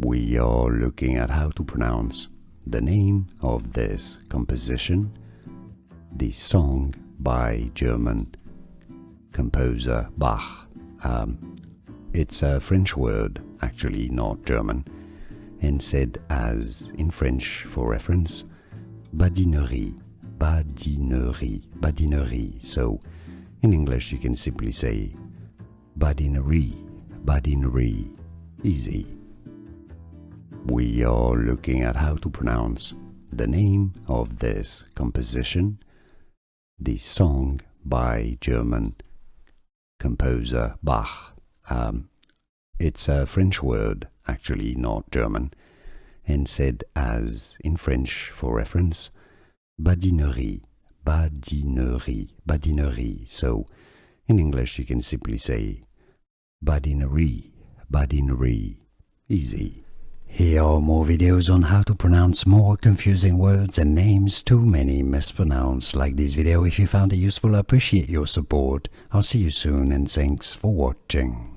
We are looking at how to pronounce the name of this composition, this song by German composer Bach. It's a French word, actually not German, and said as, in French for reference, Badinerie, Badinerie, Badinerie. So in English you can simply say Badinerie, Badinerie. Easy. We are looking at how to pronounce the name of this composition, this song by German composer Bach. It's a French word, actually not German, and said as, in French for reference, Badinerie, Badinerie, Badinerie. So in English you can simply say Badinerie, Badinerie. Easy. Here are more videos on how to pronounce more confusing words and names too many mispronounced. Like this video if you found it useful. I appreciate your support. I'll see you soon and thanks for watching.